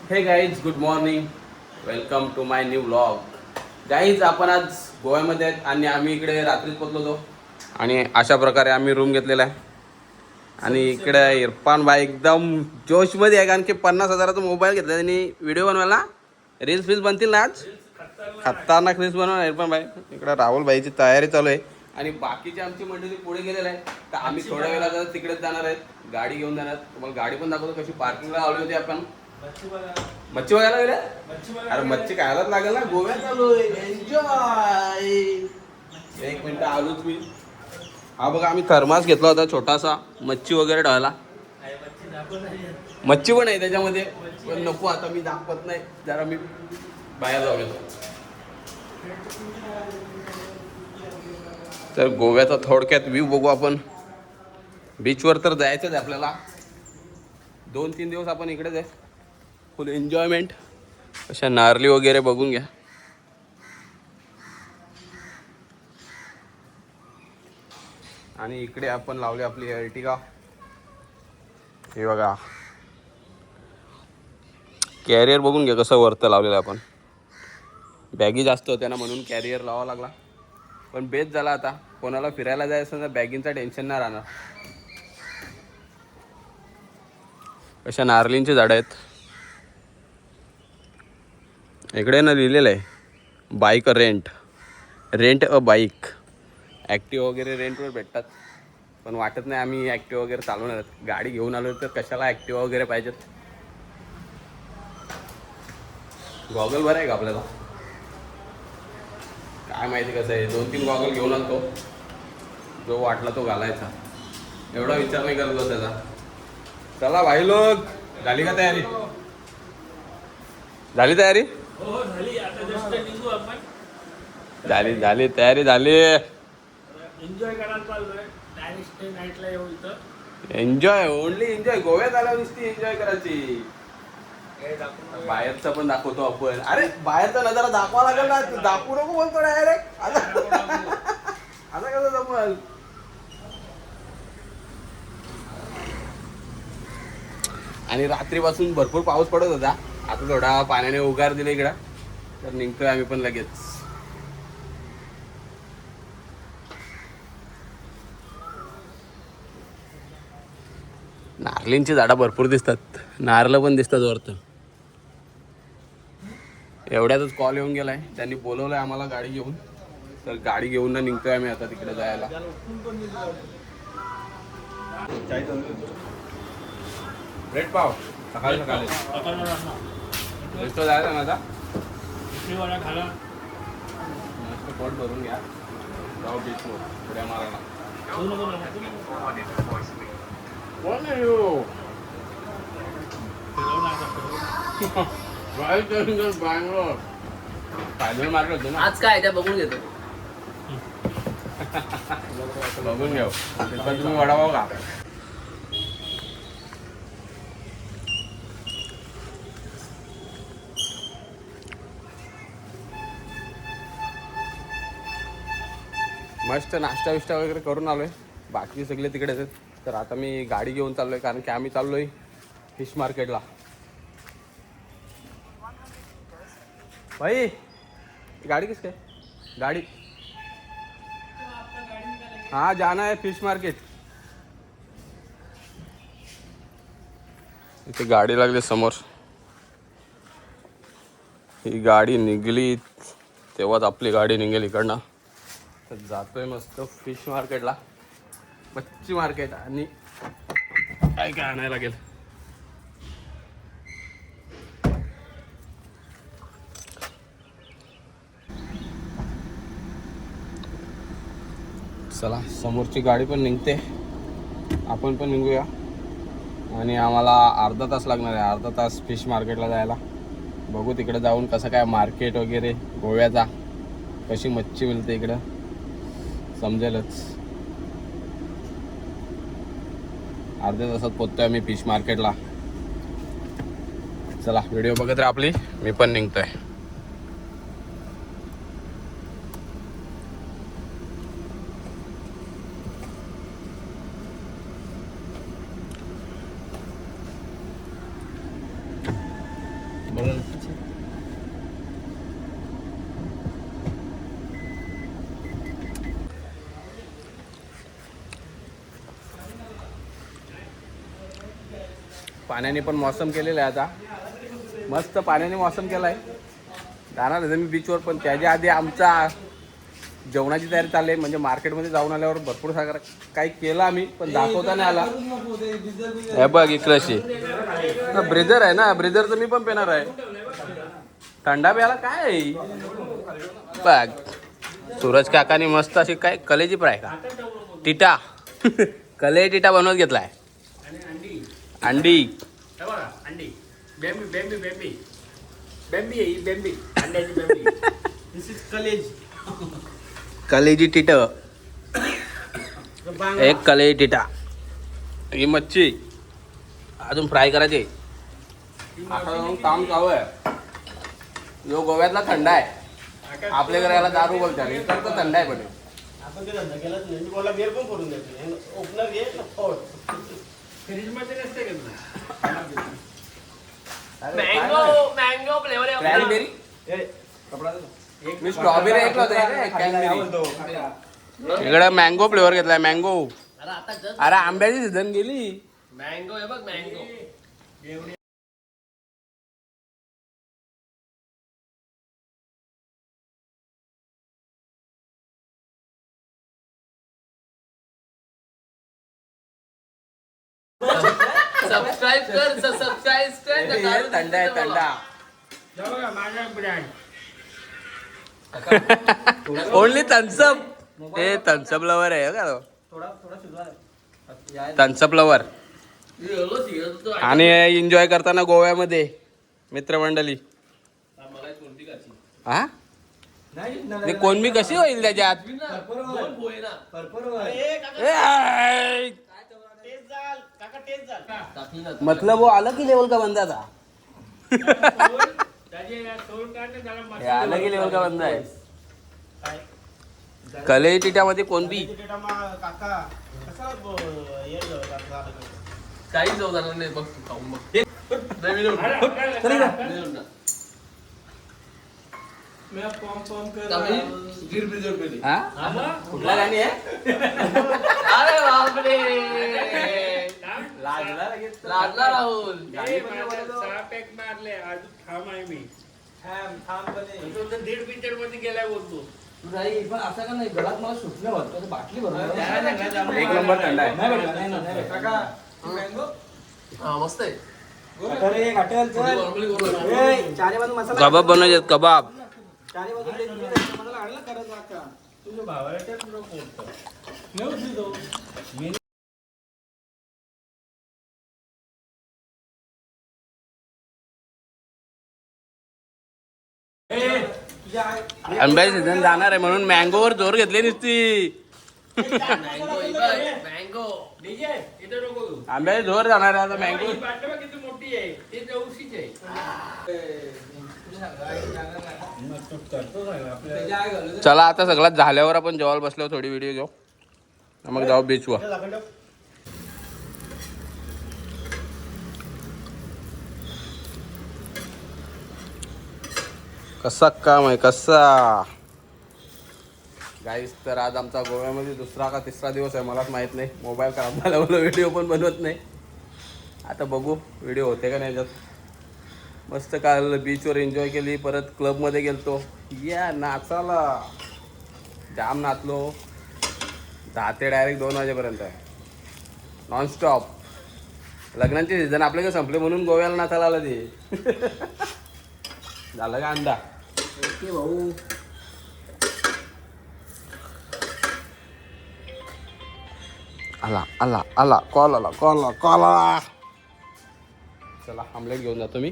हे guys, good morning. Welcome to my new vlog. Guys, आपण आज गोव्यामध्ये आहेत आणि आम्ही इकडे रात्रीच पोचलो होतो आणि अशा प्रकारे आम्ही रूम घेतलेला आहे. आणि इकडे इरफान भाई एकदम जोशमध्ये आहे, कारण की 50,000चा मोबाईल घेतला त्यांनी व्हिडिओ बनवायला. रील्स बनतील ना आज, खतरनाक रील्स बनवणार इरफान भाई. इकडे राहुल भाईची तयारी चालू आहे आणि बाकीची आमची मंडळी पुढे गेलेलं आहे. तर आम्ही थोड्या वेळात तिकडेच जाणार आहेत, गाडी घेऊन जाणार. तुम्हाला गाडी पण दाखवतो कशी पार्किंगला लावली होती आपण. मच्छी बघायला गेले. अरे मच्छी खायलाच लागेल ना, गोव्यात आलोय, एन्जॉय. एक मिनिट आलोच मी. हा बघा, आम्ही थर्मास घेतला होता छोटासा, मच्छी वगैरे ठेवायला. मच्छी पण आहे त्याच्यामध्ये, पण नको आता मी दाखवत नाही, जरा मी बाहेर जाऊ येतो. तर गोव्याचा थोडक्यात व्ह्यू बघू आपण. बीचवर तर जायचंच आहे आपल्याला. 2-3 दिवस आपण इकडेच आहे, फुल एन्जॉयमेंट. अशा नारळी वगैरे बघून घ्या. आणि इकडे आपण लावली आपली अर्टिगा. हे बघा, कॅरियर बघून घ्या कसं वरतं लावलेलं आपण. बॅगी जास्त होत्या ना, म्हणून कॅरियर लावावा लागला. पण बेस्ट झाला, आता कोणाला फिरायला जायचं ना बॅगींचा टेन्शन नाही राहणार. अशा नारळींची झाडं आहेत. इकडे ना लिहिलेलं आहे, bike rent a bike. Active वगैरे रेंटवर भेटतात, पण वाटत नाही आम्ही ॲक्टिव्ह वगैरे चालवणार. गाडी घेऊन आलो तर कशाला ॲक्टिव्ह वगैरे पाहिजेत. गॉगल बरं आहे का आपल्याला, काय माहिती कसं आहे. 2-3 गॉगल घेऊन आणतो, जो वाटला तो घालायचा, एवढा विचार नाही करत बसायचा. चला भाई लोक, झाली का तयारी? झाली तयारी? हो झाली. आता जस्ट निघू आपण. झाली तयारी झाली. एन्जॉय करायला चाललोय. डायरेक्ट नाईटला येऊ इथं. Enjoy, only enjoy. गोव्यात आल्यावर नुसती एन्जॉय करायची. बाहेरचा पण दाखवतो आपण. अरे बाहेरचा नजारा दाखवा लागेल ना, दाखवू नको बोलतो डायरेक्ट. आता कसं जमल? आणि रात्रीपासून भरपूर पाऊस पडत होता, आता थोडा पाण्याने उगार दिला इकडं, तर निघतोय आम्ही पण लगेच. नारळींची झाडं भरपूर दिसतात, नारळ पण दिसतात वरतं. एवढ्यातच कॉल येऊन गेलाय, त्यांनी बोलवलंय आम्हाला गाडी घेऊन. तर गाडी घेऊन ना निघतोय आम्ही आता तिकडे जायला. ब्रेड पाव सकाळी सकाळी जायचं ना आता. खाला मस्त पोट भरून घ्या, जाऊ बीचवर उड्या मारायला. कोण आहे ह्यो? बँगलोर फायनल मार्केट होतो ना आज काय त्या बघून घेतो. बघून घेऊ. पण तुम्ही वडापाव खा. मस्त नाश्ता विष्टा वगैरे करून आलोय. बाकी सगळे तिकडेच आहेत. तर आता मी गाडी घेऊन चाललोय, कारण की आम्ही चाललोय फिश मार्केटला. भाई गाड़ी किसके? गाड़ी हाँ, जाना है फिश मार्केट. इथे गाडी लागली समोर. ही गाडी निघली तेव्हाच आपली गाडी निघेल इकडनं. तर जातोय मस्त फिश मार्केटला, मच्छी मार्केट. आणि काय काय आणायला लागेल. चला, समोरची गाडी पण निघते, आपण पण निघूया. आणि आम्हाला अर्धा तास लागणार आहे, अर्धा तास फिश मार्केटला जायला. बघू तिकडे जाऊन कसं काय मार्केट वगैरे गोव्याचा, कशी मच्छी मिळते इकडं समजेलच. अर्ध्या तासात पोहोचतोय आम्ही फिश मार्केटला. चला, व्हिडिओ बघत राहा आपली, मी पण निघतोय. पाण्याने पण मौसम केलेलं आहे आता, मस्त पाण्याने मौसम केलाय. जाणार आहे मी बीचवर, पण त्याच्या आधी आमचा जेवणाची तयारी चालली आहे. म्हणजे मार्केटमध्ये जाऊन आल्यावर भरपूर सगळं काही केलं आम्ही, पण दाखवता नाही आला. हे बघ इकडची ब्रेझर आहे ना, ब्रेझरचं मी पण पिणार आहे. थंडा प्यायला काय आहे बघ. सूरज काकानी मस्त अशी काय कलेची फ्राय का टिटा कले टिटा बनवत घेतलाय. आणि अंडी अंडी हे बघा, अंडी बेंबी बेंबी बेंबी बेंबी आहे ही, बेंबी अंड्याची बेंबी. दिस इज कलेज. कलेजी टिट, एक कलेजी टिटा. ही मच्छी अजून फ्राय करायची. आता जाऊन काम चालू आहे. जो गोव्यातला थंड आहे, आपल्या घरी याला दारू बोलतात, इतर तर थंड आहे. पण आपण ते धंदा केलाच नाही. मी बोला बेर पण करून द्यायचं. ओपनर घे ना फोड. फ्रीज मध्ये नसते का मँगो मँगो फ्लेवर आहे क्रॅनबेरी. मी स्ट्रॉबेरी ऐकलं होतं क्रॅनबेरी. इकडे मँगो फ्लेवर घेतलाय. मँगो. अरे आता जस्ट अरे आंब्याची सीझन गेली. मँगो आहे बघ मँगो. सबस्क्राईब कर सबस्क्राईब कर. थंड आहे थंडा. हे बघा माझा ब्रँड. Only Thums Up. हे थम्सअप लवर आहे का तो? Thums Up lover. आणि एन्जॉय करताना गोव्यामध्ये मित्रमंडळी. हा ते कोणबी कशी होईल त्याच्यात? ए, आय. टेस्ट झाल काका, टेस्ट झाल. मतलब वो अलग ही लेवल का बंदा था. त्याचे सोल काढले त्याला हे मसाला अलग ही लेवल का बंदा आहे. काय कले टिटामध्ये कोणबी काका कसा हे झालं. काही जाऊ जाणार नाही बघ तू खाऊन बघ. नवीन हा? कुठला गाणी आहे? अरे बापरे लाजला लगेच. लागला राहुल. सहा पॅक मारले अजून ठाम आहे मी. तो तर 1.5 पिक्चर मध्ये गेलाय बोलतो. एक नंबर थंड आहे. हा मस्त आहे. कबाब बनवायचे कबाब. तुझ्या भावाला त्यात नको होतं. आंब्याची सीझन जाणार आहे म्हणून मँगोवर जोर घेतली नुसती. मँगो डीजे इथं नको घेऊ. आंब्याची जोर जाणार आहे आता मँगो. ही बाटली बघ किती मोठी आहे. ती जवशीच आहे. चला आता सगळ्यात झाल्यावर आपण जेवायला बसल्यावर थोडी व्हिडिओ घेऊ, मग जाऊ बीचवर. कसा काम आहे कसा गाईस. तर आज आमचा गोव्यामध्ये दुसरा का तिसरा दिवस आहे, मलाच माहीत नाही. मोबाईल खराब झाल्यामुळे व्हिडिओ पण बनवत नाही. आता बघू व्हिडिओ होते का नाही त्यात. मस्त काल बीचवर एन्जॉय केली, परत क्लबमध्ये गेलतो. या नाचाला जाम नाचलो. 10 ते डायरेक्ट 2 वाजेपर्यंत नॉनस्टॉप. लग्नांचे सीझन आपल्याकडे संपले म्हणून गोव्याला नाचायला आला ते. झालं का अंदा भाऊ. आला आला आला कॉल आला कॉल आला कॉल आला. चला आमलेट घेऊन जातो मी.